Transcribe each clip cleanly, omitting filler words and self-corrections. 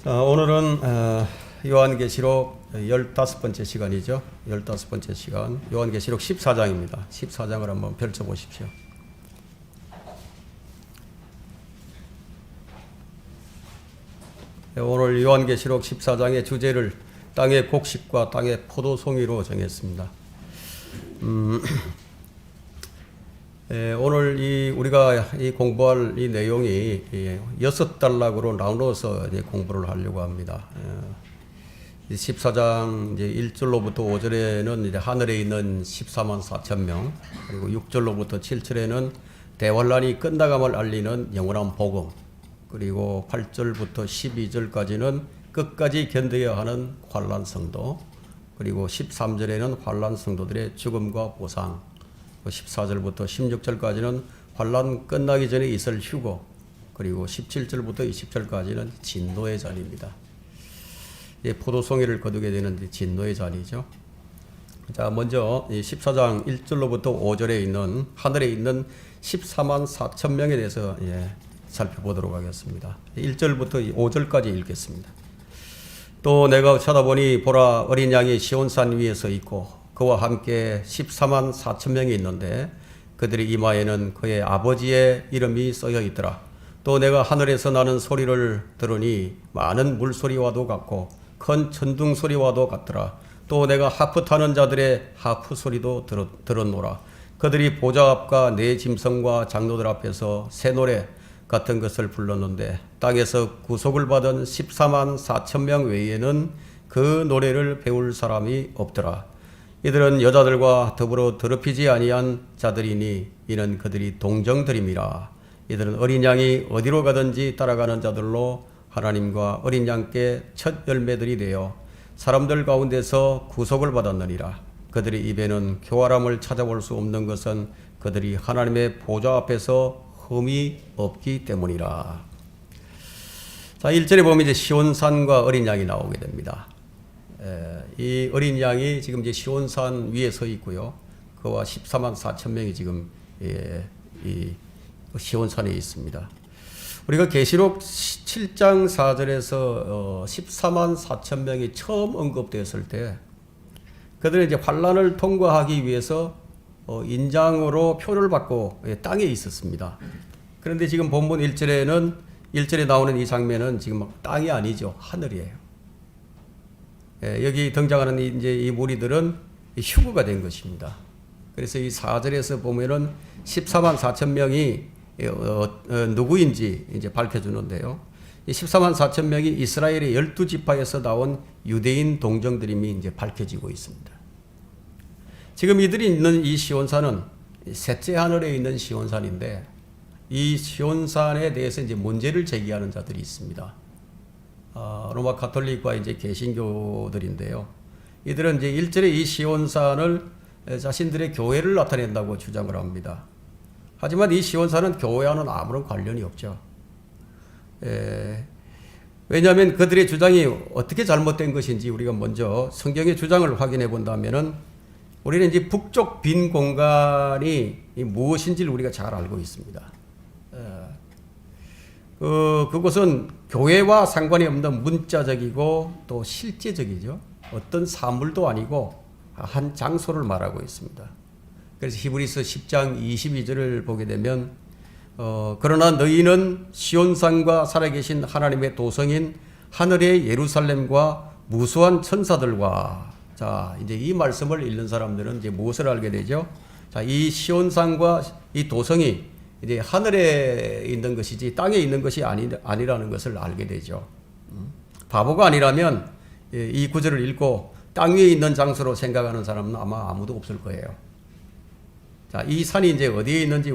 오늘은 요한계시록 15번째 시간이죠. 15번째 시간 요한계시록 14장입니다. 14장을 한번 펼쳐보십시오. 오늘 요한계시록 14장의 주제를 땅의 곡식과 땅의 포도송이로 정했습니다. 오늘 우리가 공부할 이 내용이 6단락으로 나누어서 공부를 하려고 합니다. 14장 이제 1절로부터 5절에는 이제 하늘에 있는 14만 4천 명, 그리고 6절로부터 7절에는 대환란이 끝나감을 알리는 영원한 복음, 그리고 8절부터 12절까지는 끝까지 견뎌야 하는 환란 성도, 그리고 13절에는 환란 성도들의 죽음과 보상, 14절부터 16절까지는 환란 끝나기 전에 있을 휴거, 그리고 17절부터 20절까지는 진노의 잔입니다. 포도송이를 거두게 되는 진노의 잔이죠. 자, 먼저 14장 1절로부터 5절에 있는 하늘에 있는 14만 4천 명에 대해서 살펴보도록 하겠습니다. 1절부터 5절까지 읽겠습니다. 또 내가 쳐다보니 보라, 어린 양이 시온산 위에 서 있고 그와 함께 14만 4천 명이 있는데 그들의 이마에는 그의 아버지의 이름이 써여 있더라. 또 내가 하늘에서 나는 소리를 들으니 많은 물소리와도 같고 큰 천둥 소리와도 같더라. 또 내가 하프 타는 자들의 하프 소리도 들었노라. 그들이 보좌 앞과 네 짐승과 장로들 앞에서 새 노래 같은 것을 불렀는데 땅에서 구속을 받은 14만 4천 명 외에는 그 노래를 배울 사람이 없더라. 이들은 여자들과 더불어 더럽히지 아니한 자들이니 이는 그들이 동정들임이라. 이들은 어린 양이 어디로 가든지 따라가는 자들로 하나님과 어린 양께 첫 열매들이 되어 사람들 가운데서 구속을 받았느니라. 그들의 입에는 교활함을 찾아볼 수 없는 것은 그들이 하나님의 보좌 앞에서 흠이 없기 때문이라. 자, 1절에 보면 이제 시온산과 어린 양이 나오게 됩니다. 이 어린 양이 지금 이제 시온산 위에 서 있고요. 그와 14만 4천 명이 지금 이 시온산에 있습니다. 우리가 계시록 7장 4절에서 14만 4천 명이 처음 언급되었을 때 그들은 이제 환란을 통과하기 위해서 인장으로 표를 받고 땅에 있었습니다. 그런데 지금 본문 1절에 나오는 이 장면은 지금 땅이 아니죠. 하늘이에요. 여기 등장하는 이제 이 무리들은 휴거가 된 것입니다. 그래서 이 4절에서 보면은 14만 4천 명이 누구인지 이제 밝혀주는데요. 이 14만 4천 명이 이스라엘의 12지파에서 나온 유대인 동정들임이 이제 밝혀지고 있습니다. 지금 이들이 있는 이 시온산은 셋째 하늘에 있는 시온산인데 이 시온산에 대해서 이제 문제를 제기하는 자들이 있습니다. 로마 가톨릭과 이제 개신교들인데요. 이들은 이제 1절에 이 시온산을 자신들의 교회를 나타낸다고 주장을 합니다. 하지만 이 시온산은 교회와는 아무런 관련이 없죠. 왜냐하면 그들의 주장이 어떻게 잘못된 것인지 우리가 먼저 성경의 주장을 확인해 본다면은 우리는 이제 북쪽 빈 공간이 무엇인지를 우리가 잘 알고 있습니다. 그것은 교회와 상관이 없는 문자적이고 또 실제적이죠. 어떤 사물도 아니고 한 장소를 말하고 있습니다. 그래서 히브리서 10장 22절을 보게 되면 그러나 너희는 시온산과 살아계신 하나님의 도성인 하늘의 예루살렘과 무수한 천사들과, 자, 이제 이 말씀을 읽는 사람들은 이제 무엇을 알게 되죠? 자, 이 시온산과 이 도성이 이제 하늘에 있는 것이지 땅에 있는 것이 아니라는 것을 알게 되죠. 바보가 아니라면 이 구절을 읽고 땅 위에 있는 장소로 생각하는 사람은 아마 아무도 없을 거예요. 자, 이 산이 이제 어디에 있는지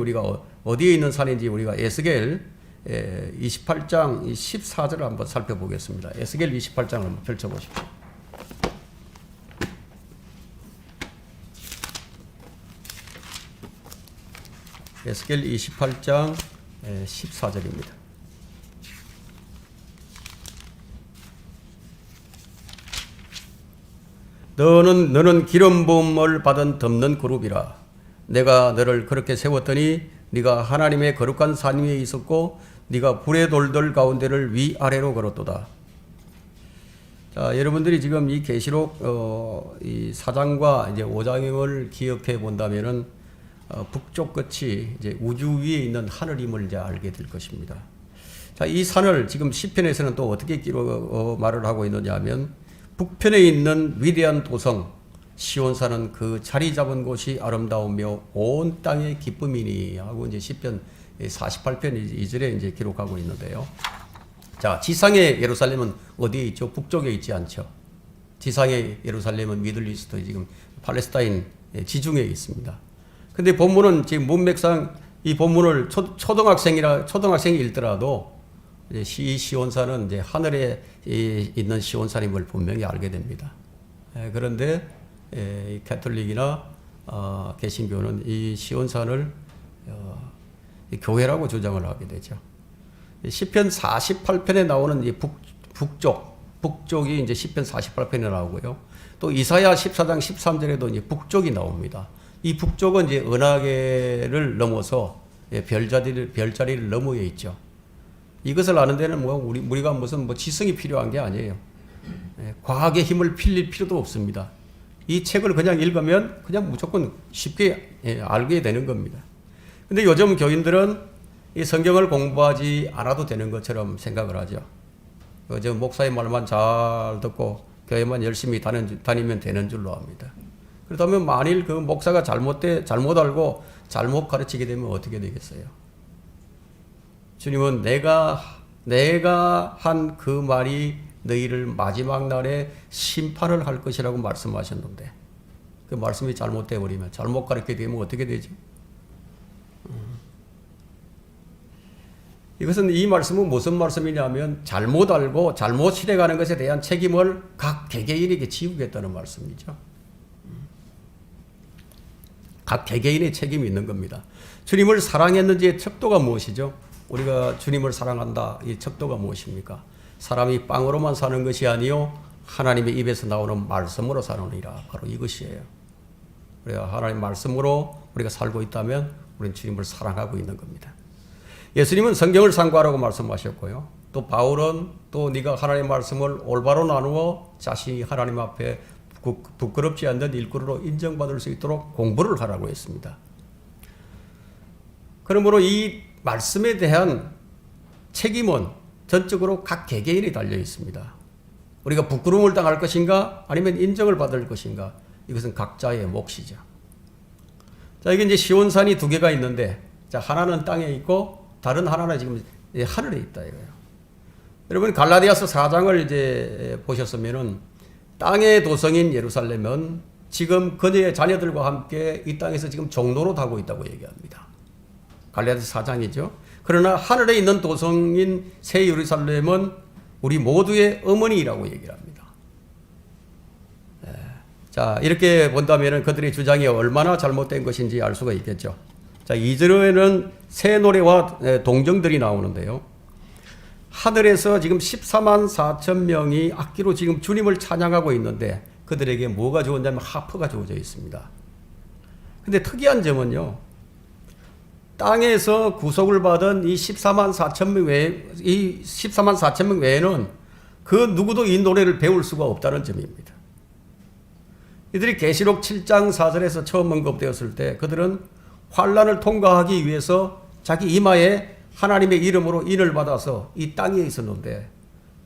어디에 있는 산인지 우리가 에스겔 28장 14절을 한번 살펴보겠습니다. 에스겔 28장을 한번 펼쳐보십시오. 에스겔 28장 14절입니다. 너는 기름 부음을 받은 덮는 그룹이라. 내가 너를 그렇게 세웠더니 네가 하나님의 거룩한 산 위에 있었고 네가 불의 돌들 가운데를 위아래로 걸었도다. 자, 여러분들이 지금 이 계시록 이 4장과 이제 5장을 기억해 본다면은 북쪽 끝이 이제 우주 위에 있는 하늘임을 이제 알게 될 것입니다. 자, 이 산을 지금 시편에서는 또 어떻게 말을 하고 있느냐 하면 북편에 있는 위대한 도성 시온산은 그 자리 잡은 곳이 아름다우며 온 땅의 기쁨이니 하고 이제 시편 48편 2절에 이제 기록하고 있는데요. 자, 지상의 예루살렘은 어디에 있죠? 북쪽에 있지 않죠. 지상의 예루살렘은 미들리스트 지금 팔레스타인 지중해에 있습니다. 근데 본문은 지금 문맥상 이 본문을 초등학생이 읽더라도 이 시온산은 이제 하늘에 있는 시온산임을 분명히 알게 됩니다. 그런데 가톨릭이나 개신교는 이 시온산을 교회라고 주장을 하게 되죠. 시편 48편에 나오는 이 북쪽이 이제 시편 48편에 나오고요. 또 이사야 14장 13절에도 이제 북쪽이 나옵니다. 이 북쪽은 이제 은하계를 넘어서 별자리를 너머에 있죠. 이것을 아는 데는 뭐 우리가 무슨 지성이 필요한 게 아니에요. 과학의 힘을 빌릴 필요도 없습니다. 이 책을 그냥 읽으면 그냥 무조건 쉽게 알게 되는 겁니다. 근데 요즘 교인들은 이 성경을 공부하지 않아도 되는 것처럼 생각을 하죠. 저 목사의 말만 잘 듣고 교회만 열심히 다니면 되는 줄로 압니다. 그렇다면 만일 그 목사가 잘못 알고 잘못 가르치게 되면 어떻게 되겠어요? 주님은 내가 한 그 말이 너희를 마지막 날에 심판을 할 것이라고 말씀하셨는데 그 말씀이 잘못되어 버리면 잘못 가르치게 되면 어떻게 되죠? 이것은 이 말씀은 무슨 말씀이냐면 잘못 알고 잘못 실행하는 것에 대한 책임을 각 개개인에게 지우겠다는 말씀이죠. 각 개개인의 책임이 있는 겁니다. 주님을 사랑했는지의 척도가 무엇이죠? 우리가 주님을 사랑한다. 이 척도가 무엇입니까? 사람이 빵으로만 사는 것이 아니요 하나님의 입에서 나오는 말씀으로 사느니라. 바로 이것이에요. 우리가 하나님 말씀으로 우리가 살고 있다면 우리는 주님을 사랑하고 있는 겁니다. 예수님은 성경을 상고하라고 말씀하셨고요. 또 바울은 또 네가 하나님의 말씀을 올바로 나누어 자신이 하나님 앞에 부끄럽지 않는 일꾼으로 인정받을 수 있도록 공부를 하라고 했습니다. 그러므로 이 말씀에 대한 책임은 전적으로 각 개개인이 달려 있습니다. 우리가 부끄러움을 당할 것인가 아니면 인정을 받을 것인가 이것은 각자의 몫이죠. 자, 이게 이제 시온산이 두 개가 있는데 자, 하나는 땅에 있고 다른 하나는 지금 하늘에 있다 이거예요. 여러분 갈라디아서 4장을 이제 보셨으면은 땅의 도성인 예루살렘은 지금 그녀의 자녀들과 함께 이 땅에서 지금 종로로 타고 있다고 얘기합니다. 갈라디아서 4장이죠. 그러나 하늘에 있는 도성인 새 예루살렘은 우리 모두의 어머니라고 얘기를 합니다. 자, 이렇게 본다면 그들의 주장이 얼마나 잘못된 것인지 알 수가 있겠죠. 자, 2절에는 새 노래와 동정들이 나오는데요. 하늘에서 지금 14만 4천 명이 악기로 지금 주님을 찬양하고 있는데 그들에게 뭐가 주어졌냐면 하프가 주어져 있습니다. 근데 특이한 점은요. 땅에서 구속을 받은 이 14만 4천 명 외에는 그 누구도 이 노래를 배울 수가 없다는 점입니다. 이들이 계시록 7장 4절에서 처음 언급되었을 때 그들은 환란을 통과하기 위해서 자기 이마에 하나님의 이름으로 인을 받아서 이 땅에 있었는데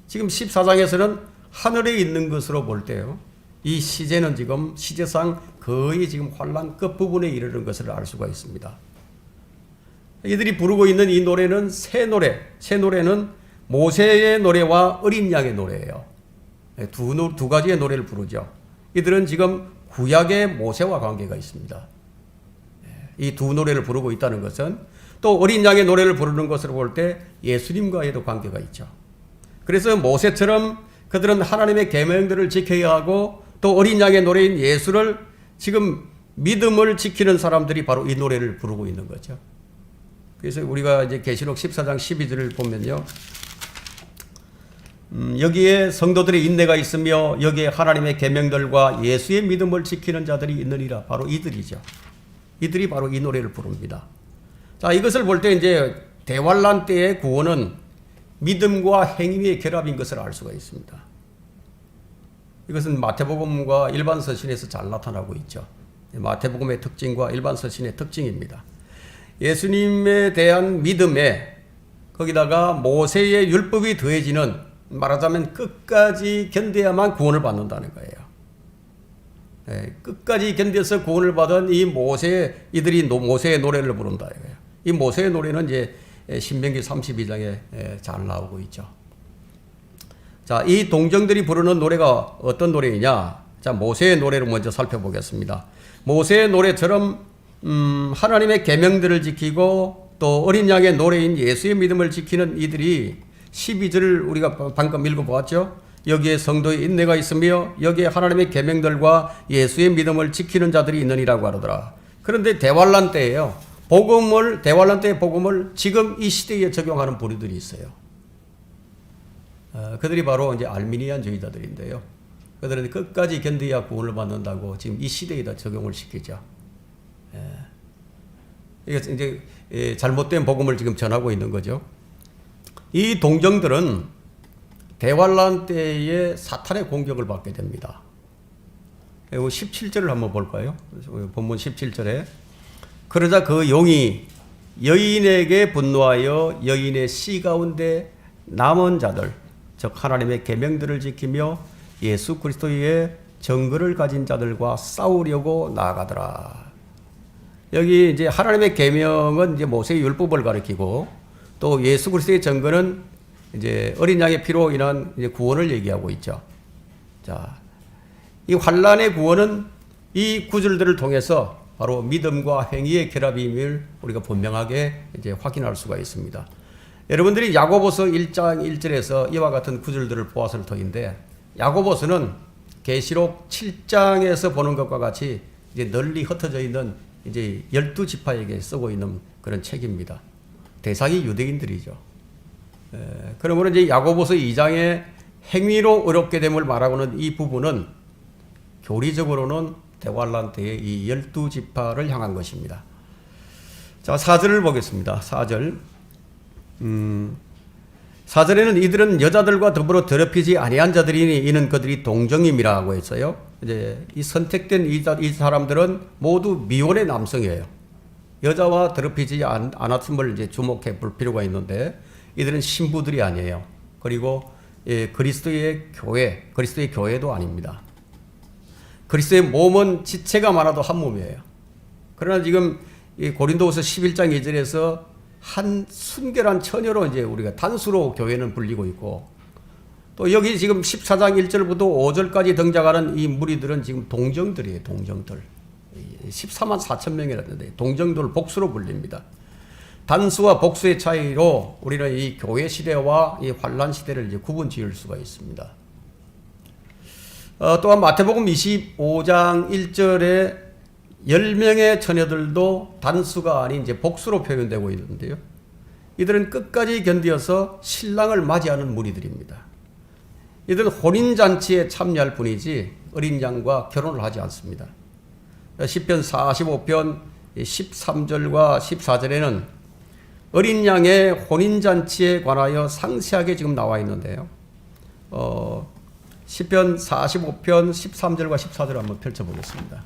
지금 14장에서는 하늘에 있는 것으로 볼 때요. 이 시제는 지금 시제상 거의 지금 환란 끝부분에 이르는 것을 알 수가 있습니다. 이들이 부르고 있는 이 노래는 새 노래는 모세의 노래와 어린 양의 노래예요. 두 가지의 노래를 부르죠. 이들은 지금 구약의 모세와 관계가 있습니다. 이 두 노래를 부르고 있다는 것은 또 어린 양의 노래를 부르는 것으로 볼 때 예수님과에도 관계가 있죠. 그래서 모세처럼 그들은 하나님의 계명들을 지켜야 하고 또 어린 양의 노래인 예수를 지금 믿음을 지키는 사람들이 바로 이 노래를 부르고 있는 거죠. 그래서 우리가 이제 계시록 14장 12절을 보면요. 여기에 성도들의 인내가 있으며 여기에 하나님의 계명들과 예수의 믿음을 지키는 자들이 있느니라. 바로 이들이죠. 이들이 바로 이 노래를 부릅니다. 자, 이것을 볼 때 이제 대환란 때의 구원은 믿음과 행위의 결합인 것을 알 수가 있습니다. 이것은 마태복음과 일반 서신에서 잘 나타나고 있죠. 마태복음의 특징과 일반 서신의 특징입니다. 예수님에 대한 믿음에 거기다가 모세의 율법이 더해지는, 말하자면 끝까지 견뎌야만 구원을 받는다는 거예요. 끝까지 견뎌서 구원을 받은 이들이 모세의 노래를 부른다 이거예요. 이 모세의 노래는 이제 신명기 32장에 잘 나오고 있죠. 자, 이 동정들이 부르는 노래가 어떤 노래이냐? 자, 모세의 노래를 먼저 살펴보겠습니다. 모세의 노래처럼 하나님의 계명들을 지키고 또 어린 양의 노래인 예수의 믿음을 지키는 이들이 12절을 우리가 방금 읽어보았죠. 여기에 성도의 인내가 있으며 여기에 하나님의 계명들과 예수의 믿음을 지키는 자들이 있느니라고 하더라. 그런데 대환란 때예요. 대환란 때의 복음을 지금 이 시대에 적용하는 부류들이 있어요. 그들이 바로 이제 알미니안주의자들인데요. 그들은 끝까지 견뎌야 구원을 받는다고 지금 이 시대에다 적용을 시키죠. 이게 이제 잘못된 복음을 지금 전하고 있는 거죠. 이 동정들은 대환란 때에 사탄의 공격을 받게 됩니다. 17절을 한번 볼까요? 본문 17절에 그러자 그 용이 여인에게 분노하여 여인의 씨 가운데 남은 자들, 즉 하나님의 계명들을 지키며 예수 그리스도의 증거를 가진 자들과 싸우려고 나아가더라. 여기 이제 하나님의 계명은 이제 모세의 율법을 가리키고 또 예수 그리스도의 증거는 이제 어린 양의 피로 인한 이제 구원을 얘기하고 있죠. 자, 이 환란의 구원은 이 구절들을 통해서 바로 믿음과 행위의 결합임을 우리가 분명하게 이제 확인할 수가 있습니다. 여러분들이 야고보서 1장 1절에서 이와 같은 구절들을 보았을 터인데, 야고보서는 계시록 7장에서 보는 것과 같이 이제 널리 흩어져 있는 이제 12지파에게 쓰고 있는 그런 책입니다. 대상이 유대인들이죠. 그러므로 이제 야고보서 2장의 행위로 어렵게 됨을 말하고는 이 부분은 교리적으로는 대환란 때의 이 12지파를 향한 것입니다. 자, 4절을 보겠습니다. 4절. 4절에는 이들은 여자들과 더불어 더럽히지 아니한 자들이니 이는 그들이 동정임이라고 했어요. 이제 이 선택된 이 사람들은 모두 미혼의 남성이에요. 여자와 더럽히지 않았음을 이제 주목해 볼 필요가 있는데, 이들은 신부들이 아니에요. 그리고 그리스도의 교회도 아닙니다. 그리스도의 몸은 지체가 많아도 한 몸이에요. 그러나 지금 이 고린도후서 11장 2절에서 한 순결한 처녀로 이제 우리가 단수로 교회는 불리고 있고, 또 여기 지금 14장 1절부터 5절까지 등장하는 이 무리들은 지금 동정들이에요. 동정들. 14만 4천 명이라는데 동정들 복수로 불립니다. 단수와 복수의 차이로 우리는 이 교회 시대와 이 환란 시대를 이제 구분 지을 수가 있습니다. 또한 마태복음 25장 1절에 10명의 처녀들도 단수가 아닌 이제 복수로 표현되고 있는데요. 이들은 끝까지 견디어서 신랑을 맞이하는 무리들입니다. 이들은 혼인잔치에 참여할 뿐이지 어린 양과 결혼을 하지 않습니다. 시편 45편 13절과 14절에는 어린 양의 혼인잔치에 관하여 상세하게 지금 나와 있는데요. 시편 45편 13절과 14절을 한번 펼쳐보겠습니다.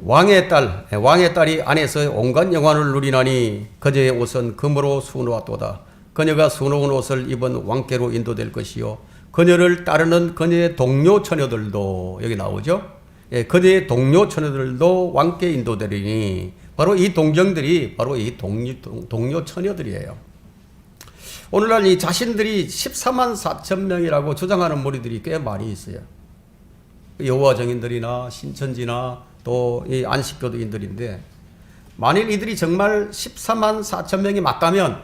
왕의 딸이 안에서 온갖 영화를 누리나니 그녀의 옷은 금으로 수놓았도다. 그녀가 수놓은 옷을 입은 왕께로 인도될 것이요 그녀를 따르는 그녀의 동료 처녀들도, 여기 나오죠. 그녀의 동료 처녀들도 왕께 인도되리니, 바로 이 동정들이 바로 이 동료 처녀들이에요. 오늘날 이 자신들이 14만 4천 명이라고 주장하는 무리들이 꽤 많이 있어요. 여호와 정인들이나 신천지나 또 이 안식교도인들인데, 만일 이들이 정말 14만 4천 명이 맞다면,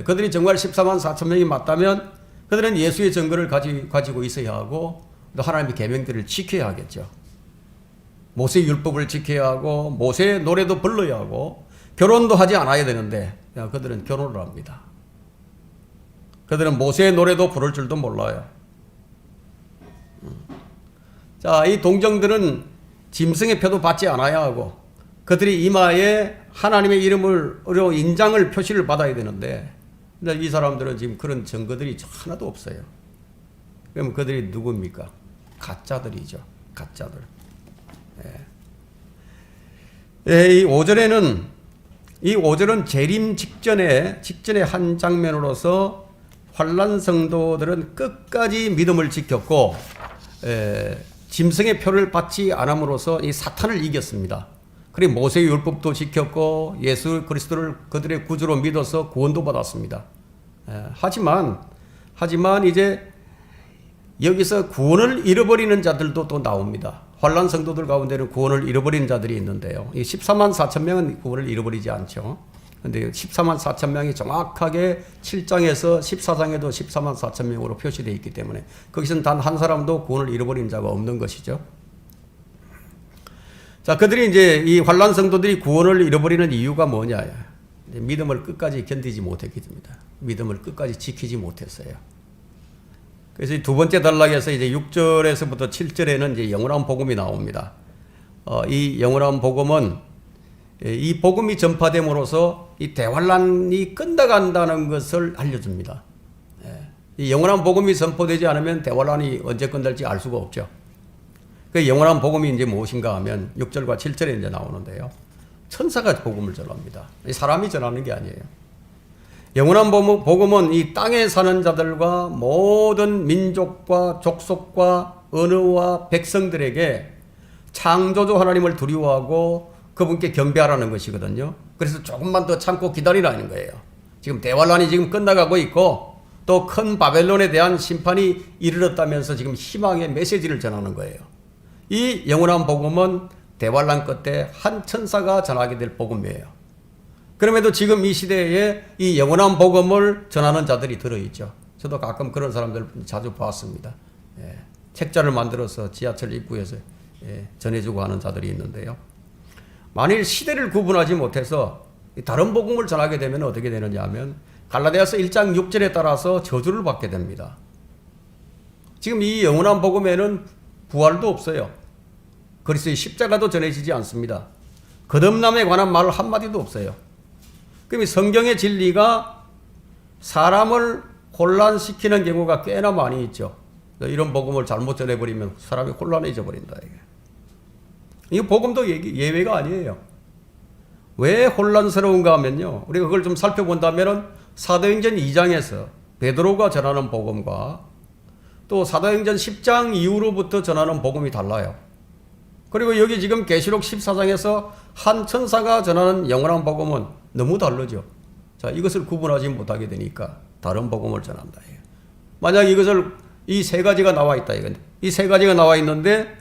그들이 정말 14만 4천 명이 맞다면 그들은 예수의 증거를 가지고 있어야 하고 또 하나님의 계명들을 지켜야 하겠죠. 모세의 율법을 지켜야 하고 모세의 노래도 불러야 하고 결혼도 하지 않아야 되는데 그들은 결혼을 합니다. 그들은 모세의 노래도 부를 줄도 몰라요. 자, 이 동정들은 짐승의 표도 받지 않아야 하고 그들이 이마에 하나님의 이름으로 인장을 표시를 받아야 되는데 이 사람들은 지금 그런 증거들이 하나도 없어요. 그럼 그들이 누굽니까? 가짜들이죠. 가짜들. 이 5절은 재림 직전의 한 장면으로서 환난 성도들은 끝까지 믿음을 지켰고 짐승의 표를 받지 않음으로써 이 사탄을 이겼습니다. 그리고 모세의 율법도 지켰고 예수 그리스도를 그들의 구주로 믿어서 구원도 받았습니다. 하지만 이제 여기서 구원을 잃어버리는 자들도 또 나옵니다. 환난 성도들 가운데는 구원을 잃어버리는 자들이 있는데요. 이 14만 4천 명은 구원을 잃어버리지 않죠. 그런데 14만 4천 명이 정확하게 7장에서 14장에도 14만 4천 명으로 표시되어 있기 때문에 거기서는 단 한 사람도 구원을 잃어버린 자가 없는 것이죠. 자, 그들이 이제 이 환난 성도들이 구원을 잃어버리는 이유가 뭐냐? 믿음을 끝까지 견디지 못했기 때문입니다. 믿음을 끝까지 지키지 못했어요. 그래서 두 번째 단락에서 이제 6절에서부터 7절에는 이제 영원한 복음이 나옵니다. 이 영원한 복음은 이 복음이 전파됨으로써 이 대환란이 끝나간다는 것을 알려줍니다. 이 영원한 복음이 선포되지 않으면 대환란이 언제 끝날지 알 수가 없죠. 그 영원한 복음이 이제 무엇인가 하면 6절과 7절에 이제 나오는데요. 천사가 복음을 전합니다. 사람이 전하는 게 아니에요. 영원한 복음은 이 땅에 사는 자들과 모든 민족과 족속과 언어와 백성들에게 창조주 하나님을 두려워하고 그분께 경배하라는 것이거든요. 그래서 조금만 더 참고 기다리라는 거예요. 지금 대환란이 지금 끝나가고 있고 또 큰 바벨론에 대한 심판이 이르렀다면서 지금 희망의 메시지를 전하는 거예요. 이 영원한 복음은 대환란 끝에 한 천사가 전하게 될 복음이에요. 그럼에도 지금 이 시대에 이 영원한 복음을 전하는 자들이 들어있죠. 저도 가끔 그런 사람들 자주 봤습니다. 책자를 만들어서 지하철 입구에서 전해주고 하는 자들이 있는데요. 만일 시대를 구분하지 못해서 다른 복음을 전하게 되면 어떻게 되느냐 하면 갈라디아서 1장 6절에 따라서 저주를 받게 됩니다. 지금 이 영원한 복음에는 부활도 없어요. 그리스도의 십자가도 전해지지 않습니다. 거듭남에 관한 말 한마디도 없어요. 그럼 성경의 진리가 사람을 혼란시키는 경우가 꽤나 많이 있죠. 이런 복음을 잘못 전해버리면 사람이 혼란해져 버린다. 이 복음도 예외가 아니에요. 왜 혼란스러운가 하면요. 우리가 그걸 좀 살펴본다면 사도행전 2장에서 베드로가 전하는 복음과 또 사도행전 10장 이후로부터 전하는 복음이 달라요. 그리고 여기 지금 계시록 14장에서 한 천사가 전하는 영원한 복음은 너무 다르죠. 자, 이것을 구분하지 못하게 되니까 다른 복음을 전한다. 만약 이것을 이 세 가지가 나와 있다. 이 세 가지가 나와 있는데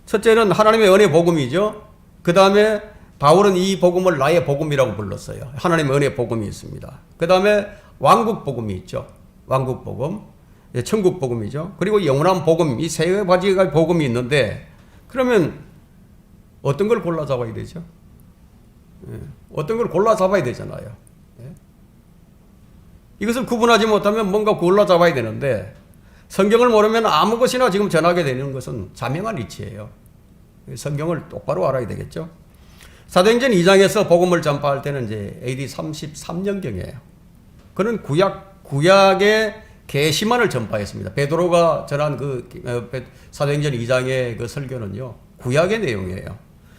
첫째는 하나님의 은혜 복음이죠. 그 다음에 바울은 이 복음을 나의 복음이라고 불렀어요. 하나님의 은혜 복음이 있습니다. 그 다음에 왕국 복음이 있죠. 왕국 복음, 천국 복음이죠. 그리고 영원한 복음, 이 세 가지가 복음이 있는데 그러면 어떤 걸 골라 잡아야 되죠? 어떤 걸 골라 잡아야 되잖아요. 이것을 구분하지 못하면 뭔가 골라 잡아야 되는데 성경을 모르면 아무 것이나 지금 전하게 되는 것은 자명한 이치예요. 성경을 똑바로 알아야 되겠죠. 사도행전 2장에서 복음을 전파할 때는 이제 AD 33년경이에요. 그는 구약의 계시만을 전파했습니다. 베드로가 전한 그 사도행전 2장의 그 설교는요, 구약의 내용이에요.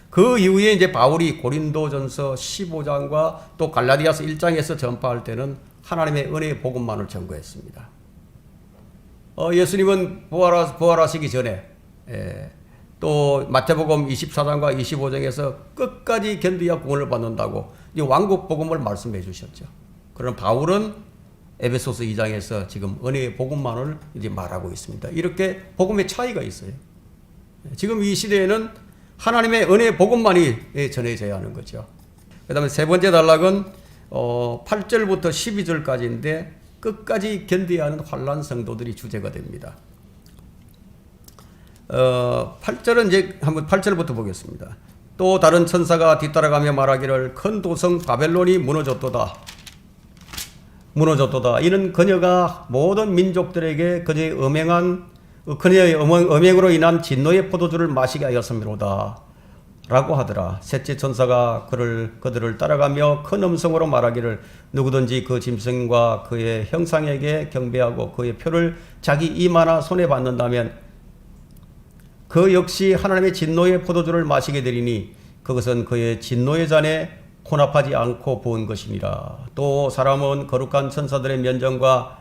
그 이후에 이제 바울이 고린도전서 15장과 또 갈라디아서 1장에서 전파할 때는 하나님의 은혜의 복음만을 전거했습니다. 예수님은 부활하시기 전에 또 마태복음 24장과 25장에서 끝까지 견디야 구원을 받는다고 이제 왕국 복음을 말씀해 주셨죠. 그럼 바울은 에베소서 2장에서 지금 은혜의 복음만을 이제 말하고 있습니다. 이렇게 복음의 차이가 있어요. 지금 이 시대에는 하나님의 은혜의 복음만이 전해져야 하는 거죠. 그 다음에 세 번째 단락은 8절부터 12절까지인데 끝까지 견뎌야 하는 환난 성도들이 주제가 됩니다. 8절은 이제 한번 8절부터 보겠습니다. 또 다른 천사가 뒤따라가며 말하기를 큰 도성 바벨론이 무너졌도다. 이는 그녀가 모든 민족들에게 그녀의 음행으로 인한 진노의 포도주를 마시게 하였음이로다. 라고 하더라. 셋째 천사가 그들을 따라가며 큰 음성으로 말하기를 누구든지 그 짐승과 그의 형상에게 경배하고 그의 표를 자기 이마나 손에 받는다면 그 역시 하나님의 진노의 포도주를 마시게 되리니 그것은 그의 진노의 잔에 혼합하지 않고 부은 것이니라. 또 사람은 거룩한 천사들의 면전과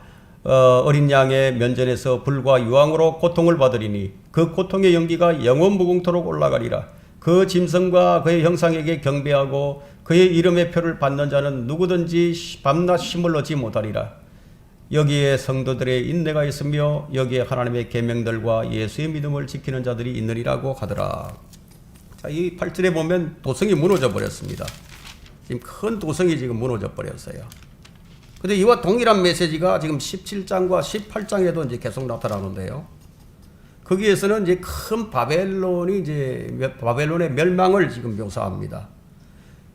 어린 양의 면전에서 불과 유황으로 고통을 받으리니 그 고통의 연기가 영원 무궁토록 올라가리라. 그 짐승과 그의 형상에게 경배하고 그의 이름의 표를 받는 자는 누구든지 밤낮 쉼을 얻지 못하리라. 여기에 성도들의 인내가 있으며 여기에 하나님의 계명들과 예수의 믿음을 지키는 자들이 있느니라고 하더라. 자, 이 8절에 보면 도성이 무너져 버렸습니다. 지금 큰 도성이 지금 무너져 버렸어요. 근데 이와 동일한 메시지가 지금 17장과 18장에도 이제 계속 나타나는데요. 거기에서는 이제 큰 바벨론의 멸망을 지금 묘사합니다.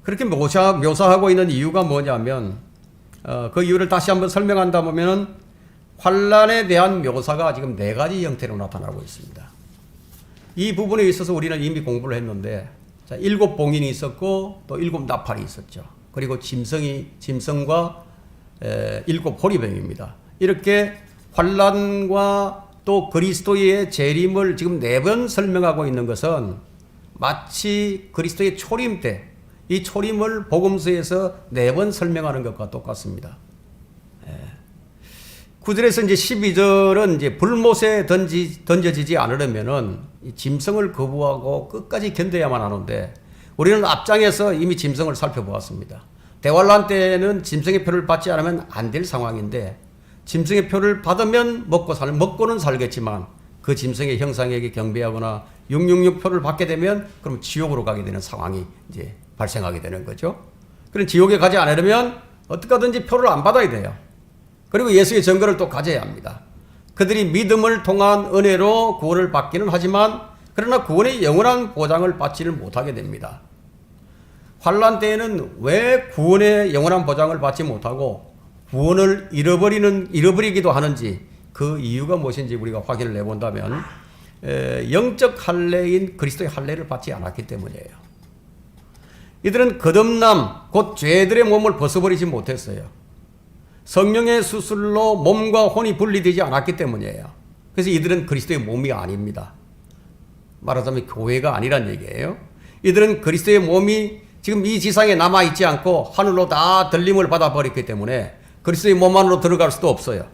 그렇게 묘사하고 있는 이유가 뭐냐면, 그 이유를 다시 한번 설명한다 보면은 환란에 대한 묘사가 지금 4가지 형태로 나타나고 있습니다. 이 부분에 있어서 우리는 이미 공부를 했는데, 자, 7봉인이 있었고 또 7나팔이 있었죠. 그리고 짐승과 7 호리병입니다. 이렇게 환란과 또 그리스도의 재림을 지금 4번 설명하고 있는 것은 마치 그리스도의 초림 때 이 초림을 복음서에서 4번 설명하는 것과 똑같습니다. 9절에서 이제 12절은 이제 불못에 던져지지 않으려면은 짐승을 거부하고 끝까지 견뎌야만 하는데, 우리는 앞장에서 이미 짐승을 살펴보았습니다. 대환란 때는 짐승의 표를 받지 않으면 안 될 상황인데, 짐승의 표를 받으면 먹고는 살겠지만 그 짐승의 형상에게 경배하거나 666 표를 받게 되면 그럼 지옥으로 가게 되는 상황이 이제 발생하게 되는 거죠. 그럼 지옥에 가지 않으려면 어떻게 하든지 표를 안 받아야 돼요. 그리고 예수의 증거를 또 가져야 합니다. 그들이 믿음을 통한 은혜로 구원을 받기는 하지만 그러나 구원의 영원한 보장을 받지를 못하게 됩니다. 환란 때에는 왜 구원의 영원한 보장을 받지 못하고 구원을 잃어버리기도 하는지, 그 이유가 무엇인지 우리가 확인을 해본다면 영적 할례인 그리스도의 할례를 받지 않았기 때문이에요. 이들은 거듭남, 곧 죄들의 몸을 벗어버리지 못했어요. 성령의 수술로 몸과 혼이 분리되지 않았기 때문이에요. 그래서 이들은 그리스도의 몸이 아닙니다. 말하자면 교회가 아니란 얘기예요. 이들은 그리스도의 몸이 지금 이 지상에 남아있지 않고 하늘로 다 들림을 받아버렸기 때문에 그리스도의 몸 안으로 들어갈 수도 없어요.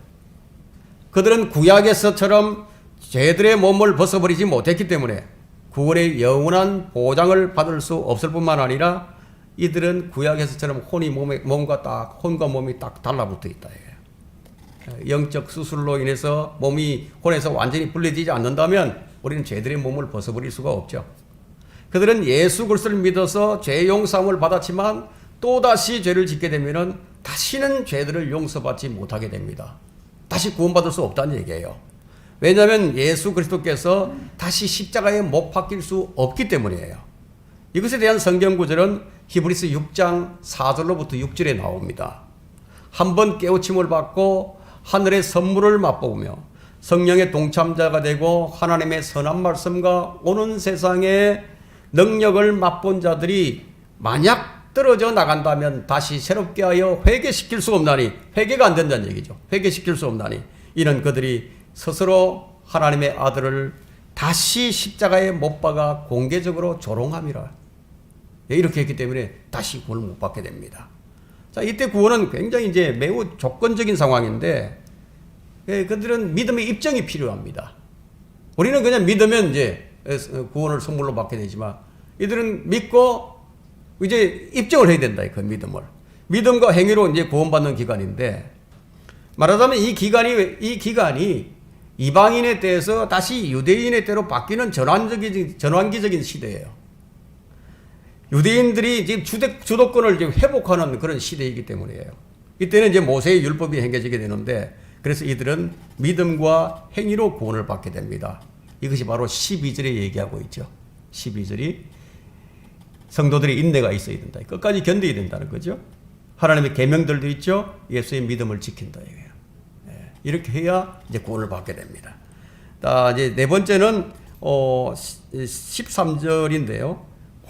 그들은 구약에서처럼 죄들의 몸을 벗어버리지 못했기 때문에 구원의 영원한 보장을 받을 수 없을 뿐만 아니라 이들은 구약에서처럼 혼과 몸이 딱 달라붙어 있다. 영적 수술로 인해서 몸이 혼에서 완전히 분리되지 않는다면 우리는 죄들의 몸을 벗어버릴 수가 없죠. 그들은 예수 그리스도를 믿어서 죄 용서함을 받았지만 또다시 죄를 짓게 되면 다시는 죄들을 용서받지 못하게 됩니다. 다시 구원받을 수 없다는 얘기예요. 왜냐하면 예수 그리스도께서 다시 십자가에 못 박힐 수 없기 때문이에요. 이것에 대한 성경 구절은 히브리서 6장 4절로부터 6절에 나옵니다. 한번 깨우침을 받고 하늘의 선물을 맛보며 성령의 동참자가 되고 하나님의 선한 말씀과 오는 세상의 능력을 맛본 자들이 만약 떨어져 나간다면 다시 새롭게 하여 회개시킬 수 없나니, 회개가 안 된다는 얘기죠. 회개시킬 수 없나니 이는 그들이 스스로 하나님의 아들을 다시 십자가에 못 박아 공개적으로 조롱함이라. 이렇게 했기 때문에 다시 구원을 못 받게 됩니다. 자, 이때 구원은 굉장히 이제 매우 조건적인 상황인데, 그들은 믿음의 입증이 필요합니다. 우리는 그냥 믿으면 이제 구원을 선물로 받게 되지만 이들은 믿고 이제 입증을 해야 된다. 그 믿음을. 믿음과 행위로 이제 구원받는 기간인데, 말하자면 이 기간이 이방인에 대해서 다시 유대인의 때로 바뀌는 전환기적인 시대예요. 유대인들이 지금 주도권을 지금 회복하는 그런 시대이기 때문이에요. 이때는 이제 모세의 율법이 행해지게 되는데, 그래서 이들은 믿음과 행위로 구원을 받게 됩니다. 이것이 바로 12절에 얘기하고 있죠. 12절이 성도들의 인내가 있어야 된다. 끝까지 견뎌야 된다는 거죠. 하나님의 계명들도 있죠. 예수의 믿음을 지킨다. 이렇게 해야 이제 구원을 받게 됩니다. 이제 네 번째는 13절인데요.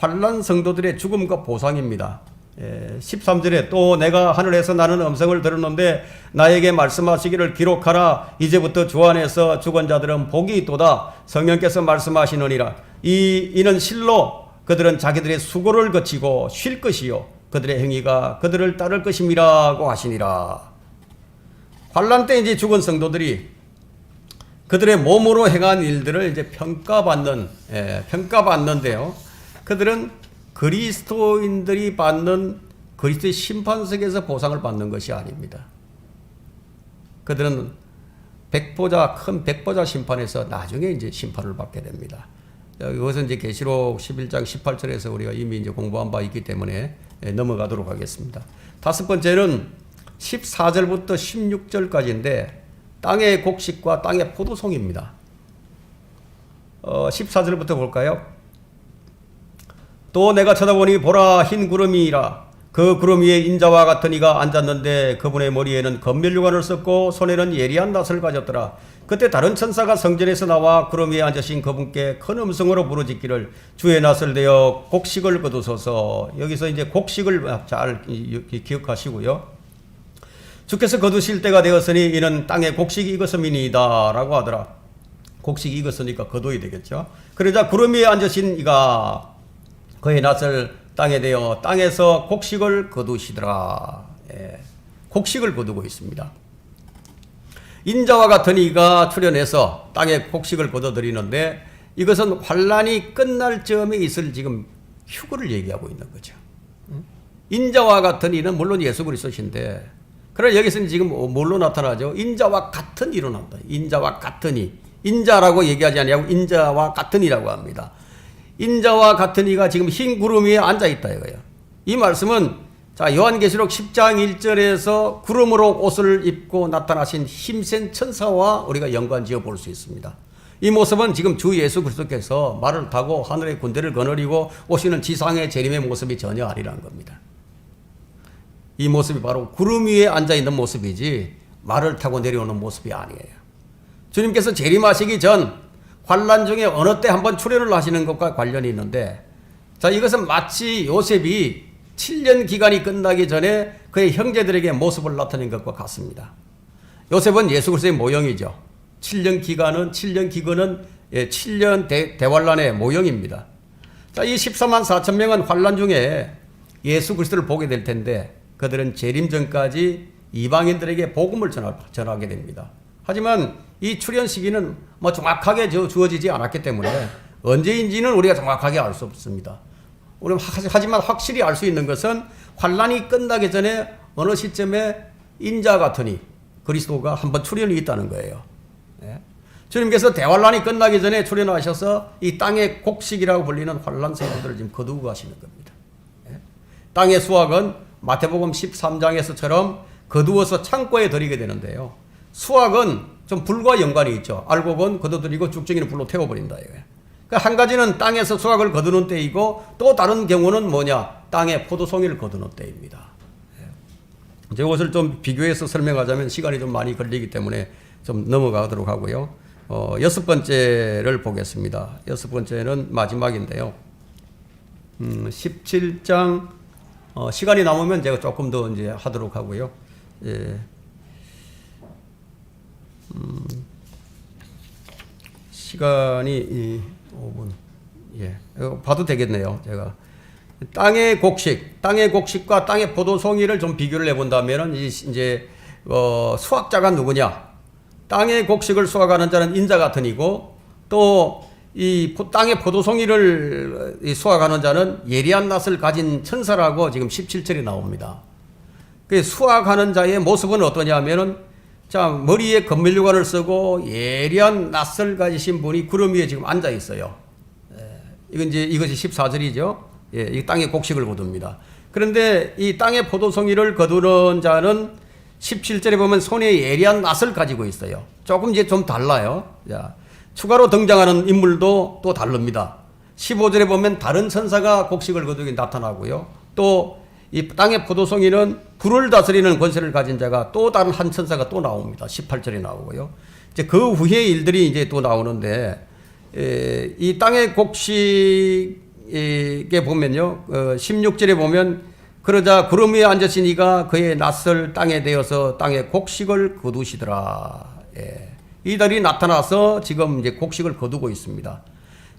환난 성도들의 죽음과 보상입니다. 13절에 또 내가 하늘에서 나는 음성을 들었는데 나에게 말씀하시기를 기록하라. 이제부터 주 안에서 죽은 자들은 복이 있도다. 성령께서 말씀하시느니라. 이는 실로 그들은 자기들의 수고를 거치고 쉴 것이요 그들의 행위가 그들을 따를 것임이라고 하시니라. 환난 때 이제 죽은 성도들이 그들의 몸으로 행한 일들을 이제 평가받는데요. 그들은 그리스도인들이 받는 그리스도의 심판석에서 보상을 받는 것이 아닙니다. 그들은 큰 백보자 심판에서 나중에 이제 심판을 받게 됩니다. 이것은 이제 계시록 11장 18절에서 우리가 이미 이제 공부한 바 있기 때문에 넘어가도록 하겠습니다. 다섯 번째는 14절부터 16절까지인데 땅의 곡식과 땅의 포도송입니다. 14절부터 볼까요? 또 내가 쳐다보니 보라 흰 구름이라. 그 구름 위에 인자와 같은 이가 앉았는데 그분의 머리에는 검면류관을 썼고 손에는 예리한 낫을 가졌더라. 그때 다른 천사가 성전에서 나와 구름 위에 앉으신 그분께 큰 음성으로 부르짖기를 주의 낫을 대어 곡식을 거두소서. 여기서 이제 곡식을 잘 기억하시고요. 주께서 거두실 때가 되었으니 이는 땅에 곡식이 익었음이니이다 라고 하더라. 곡식이 익었으니까 거둬야 되겠죠. 그러자 구름 위에 앉으신 이가 그의 낫을 땅에 대어 땅에서 곡식을 거두시더라. 곡식을 거두고 있습니다. 인자와 같은 이가 출현해서 땅에 곡식을 거둬들이는데 이것은 환란이 끝날 즈음에 있을 지금 휴거를 얘기하고 있는 거죠. 인자와 같은 이는 물론 예수 그리스도신데 그러나 여기서는 지금 뭘로 나타나죠? 인자와 같은 이로 나온다. 인자와 같은 이. 인자라고 얘기하지 아니하고 인자와 같은 이라고 합니다. 인자와 같은 이가 지금 흰 구름 위에 앉아 있다 이거예요. 이 말씀은 자 요한계시록 10장 1절에서 구름으로 옷을 입고 나타나신 힘센 천사와 우리가 연관지어 볼 수 있습니다. 이 모습은 지금 주 예수 그리스도께서 말을 타고 하늘의 군대를 거느리고 오시는 지상의 재림의 모습이 전혀 아니라는 겁니다. 이 모습이 바로 구름 위에 앉아있는 모습이지 말을 타고 내려오는 모습이 아니에요. 주님께서 재림하시기 전 환란 중에 어느 때 한번 출현을 하시는 것과 관련이 있는데 자 이것은 마치 요셉이 7년 기간이 끝나기 전에 그의 형제들에게 모습을 나타낸 것과 같습니다. 요셉은 예수 그리스도의 모형이죠. 7년 기간은 7년 대환란의 모형입니다. 자, 이 14만 4천 명은 환란 중에 예수 그리스도를 보게 될 텐데 그들은 재림 전까지 이방인들에게 복음을 전하게 됩니다. 하지만 이 출현 시기는 뭐 정확하게 주어지지 않았기 때문에 언제인지는 우리가 정확하게 알 수 없습니다. 하지만 확실히 알 수 있는 것은 환란이 끝나기 전에 어느 시점에 인자 같으니 그리스도가 한번 출현이 있다는 거예요. 주님께서 대환란이 끝나기 전에 출현하셔서 이 땅의 곡식이라고 불리는 환란 성도들을 지금 거두고 가시는 겁니다. 땅의 수확은 마태복음 13장에서처럼 거두어서 창고에 들이게 되는데요. 수확은 좀 불과 연관이 있죠. 알곡은 거두들이고 죽정이는 불로 태워버린다. 한 가지는 땅에서 수확을 거두는 때이고 또 다른 경우는 뭐냐? 땅에 포도송이를 거두는 때입니다. 이것을 좀 비교해서 설명하자면 시간이 좀 많이 걸리기 때문에 좀 넘어가도록 하고요. 여섯 번째를 보겠습니다. 여섯 번째는 마지막인데요. 17장 시간이 남으면 제가 조금 더 이제 하도록 하고요. 시간이 5분. 봐도 되겠네요. 제가 땅의 곡식과 땅의 포도송이를 좀 비교를 해본다면은 이제 수확자가 누구냐? 땅의 곡식을 수확하는 자는 인자 같은 이고 또 이 땅의 포도송이를 수확하는 자는 예리한 낫을 가진 천사라고 지금 17절에 나옵니다. 그 수확하는 자의 모습은 어떠냐면은 자 머리에 검면류관을 쓰고 예리한 낫을 가지신 분이 구름 위에 지금 앉아 있어요. 이것이 14절이죠. 이 땅의 곡식을 거둡니다. 그런데 이 땅의 포도송이를 거두는 자는 17절에 보면 손에 예리한 낫을 가지고 있어요. 조금 이제 좀 달라요. 자, 추가로 등장하는 인물도 또 다릅니다. 15절에 보면 다른 천사가 곡식을 거두게 나타나고요. 또 이 땅의 포도송이는 불을 다스리는 권세를 가진 자가 또 다른 한 천사가 또 나옵니다. 18절에 나오고요. 이제 그 후의 일들이 이제 또 나오는데 이 땅의 곡식의 이게 보면요. 16절에 보면 그러자 구름 위에 앉으시니가 그의 낯을 땅에 대어서 땅에 곡식을 거두시더라. 예. 이 달이 나타나서 지금 이제 곡식을 거두고 있습니다.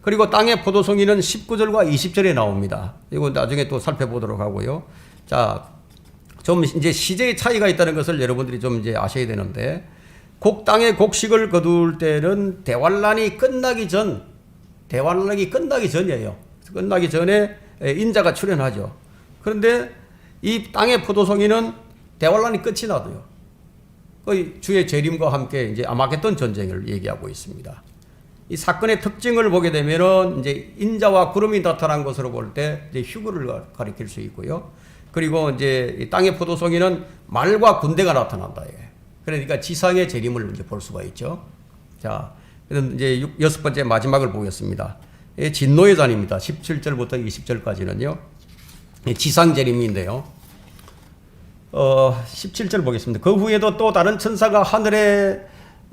그리고 땅의 포도송이는 19절과 20절에 나옵니다. 이거 나중에 또 살펴보도록 하고요. 자, 좀 이제 시제의 차이가 있다는 것을 여러분들이 좀 이제 아셔야 되는데, 땅의 곡식을 거둘 때는 대환란이 끝나기 전이에요. 끝나기 전에 인자가 출현하죠. 그런데 이 땅의 포도송이는 대환란이 끝이 나도요. 거의 주의 재림과 함께 이제 아마겟돈 전쟁을 얘기하고 있습니다. 이 사건의 특징을 보게 되면은 이제 인자와 구름이 나타난 것으로 볼 때 이제 휴거를 가리킬 수 있고요. 그리고 이제 이 땅의 포도송이는 말과 군대가 나타난다. 그러니까 지상의 재림을 이제 볼 수가 있죠. 자, 그럼 이제 여섯 번째 마지막을 보겠습니다. 진노의 잔입니다. 17절부터 20절까지는요. 지상 재림인데요. 17절 보겠습니다. 그 후에도 또 다른 천사가 하늘에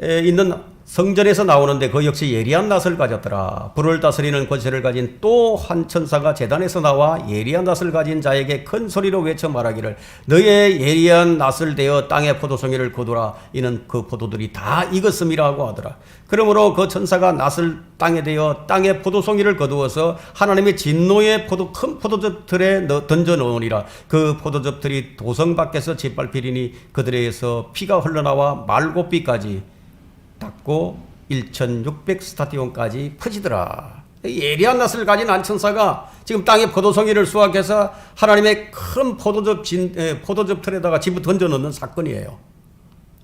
있는 성전에서 나오는데 그 역시 예리한 낫을 가졌더라. 불을 다스리는 권세를 가진 또 한 천사가 제단에서 나와 예리한 낫을 가진 자에게 큰 소리로 외쳐 말하기를 너의 예리한 낫을 대어 땅의 포도송이를 거두라. 이는 그 포도들이 다 익었음이라고 하더라. 그러므로 그 천사가 낫을 땅에 대어 땅의 포도송이를 거두어서 하나님의 진노의 큰 포도즙틀에 던져 넣으니라. 그 포도즙틀이 도성 밖에서 짓밟히리니 그들에게서 피가 흘러나와 말고삐까지 닿고 1600 스타디온까지 퍼지더라. 예리한 낫을 가진 한 천사가 지금 땅에 포도송이를 수확해서 하나님의 큰 포도즙 틀에다가 집어 던져 넣는 사건이에요.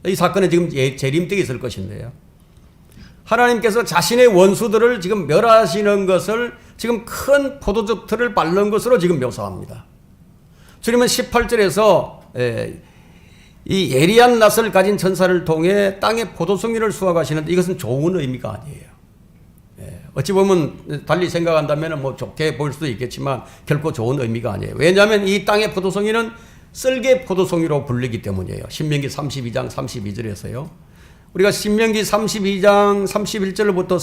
이 사건은 지금 재림 때 있을 것인데요. 하나님께서 자신의 원수들을 지금 멸하시는 것을 지금 큰 포도즙 틀을 밟는 것으로 지금 묘사합니다. 주님은 18절에서 이 예리한 낫을 가진 천사를 통해 땅의 포도송이를 수확하시는데 이것은 좋은 의미가 아니에요. 어찌 보면 달리 생각한다면 뭐 좋게 볼 수도 있겠지만 결코 좋은 의미가 아니에요. 왜냐하면 이 땅의 포도송이는 썰개 포도송이로 불리기 때문이에요. 신명기 32장 32절에서요. 우리가 신명기 32장 31절부터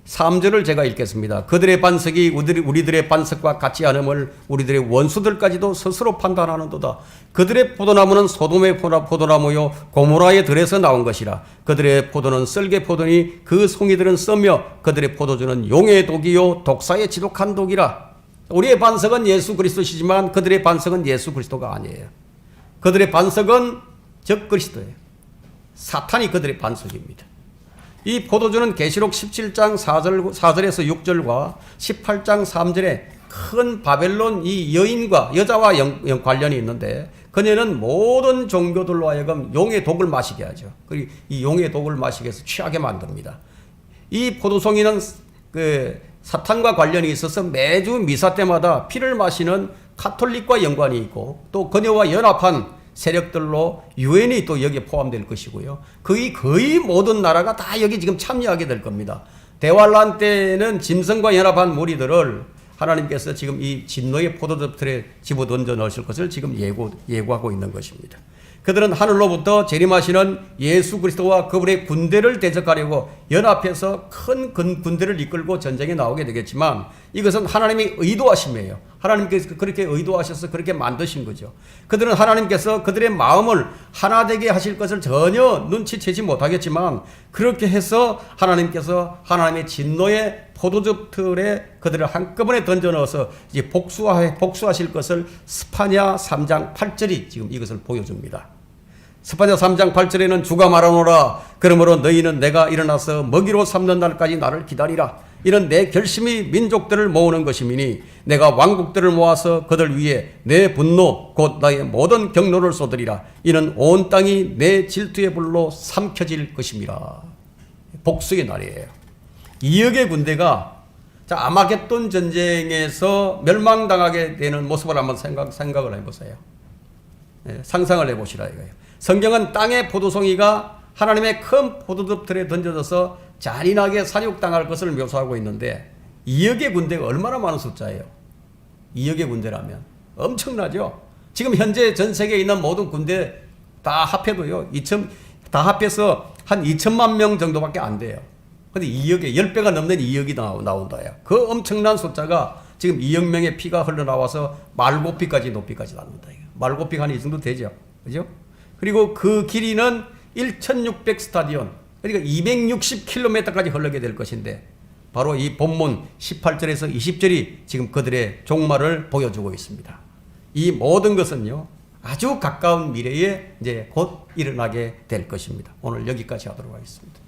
33절을 제가 읽겠습니다. 그들의 반석이 우리들의 반석과 같지 않음을 우리들의 원수들까지도 스스로 판단하는도다. 그들의 포도나무는 소돔의 포도나무요 고모라의 들에서 나온 것이라. 그들의 포도는 썰개 포도니 그 송이들은 썩며 그들의 포도주는 용의 독이요 독사의 지독한 독이라. 우리의 반석은 예수 그리스도시지만 그들의 반석은 예수 그리스도가 아니에요. 그들의 반석은 적 그리스도예요. 사탄이 그들의 반석입니다. 이 포도주는 계시록 17장 4절에서 6절과 18장 3절에 큰 바벨론 이 여자와 관련이 있는데 그녀는 모든 종교들로 하여금 용의 독을 마시게 하죠. 그리고 이 용의 독을 마시게 해서 취하게 만듭니다. 이 포도송이는 그 사탄과 관련이 있어서 매주 미사 때마다 피를 마시는 가톨릭과 연관이 있고 또 그녀와 연합한 세력들로 유엔이 또 여기에 포함될 것이고요. 거의 모든 나라가 다 여기 지금 참여하게 될 겁니다. 대환란 때는 짐승과 연합한 무리들을 하나님께서 지금 이 진노의 포도즙 틀에 집어 던져 넣으실 것을 지금 예고하고 있는 것입니다. 그들은 하늘로부터 재림하시는 예수 그리스도와 그분의 군대를 대적하려고 연합해서 큰 군대를 이끌고 전쟁에 나오게 되겠지만 이것은 하나님의 의도하심이에요. 하나님께서 그렇게 의도하셔서 그렇게 만드신 거죠. 그들은 하나님께서 그들의 마음을 하나 되게 하실 것을 전혀 눈치채지 못하겠지만 그렇게 해서 하나님께서 하나님의 진노의 포도즙 틀에 그들을 한꺼번에 던져 넣어서 이제 복수하실 것을 스파냐 3장 8절이 지금 이것을 보여줍니다. 스파냐 3장 8절에는 주가 말하노라. 그러므로 너희는 내가 일어나서 먹이로 삼는 날까지 나를 기다리라. 이는 내 결심이 민족들을 모으는 것이미니 내가 왕국들을 모아서 그들 위에 내 분노 곧 나의 모든 경로를 쏟으리라. 이는 온 땅이 내 질투의 불로 삼켜질 것임이라. 복수의 날이에요. 2억의 군대가 아마겟돈 전쟁에서 멸망당하게 되는 모습을 한번 생각을 해보세요. 상상을 해보시라 이거예요. 성경은 땅의 포도송이가 하나님의 큰 포도즙 틀에 던져져서 잔인하게 사육당할 것을 묘사하고 있는데 2억의 군대가 얼마나 많은 숫자예요. 2억의 군대라면 엄청나죠. 지금 현재 전 세계에 있는 모든 군대 다 합해도요. 다 합해서 한 2천만 명 정도밖에 안 돼요. 근데 2억에 10배가 넘는 2억이 나온다요. 그 엄청난 숫자가 지금 2억 명의 피가 흘러나와서 말고피까지 높이까지 납니다. 말고피가 한 이 정도 되죠. 그죠? 그리고 그 길이는 1,600 스타디온, 그러니까 260km까지 흘러게 될 것인데, 바로 이 본문 18절에서 20절이 지금 그들의 종말을 보여주고 있습니다. 이 모든 것은요, 아주 가까운 미래에 이제 곧 일어나게 될 것입니다. 오늘 여기까지 하도록 하겠습니다.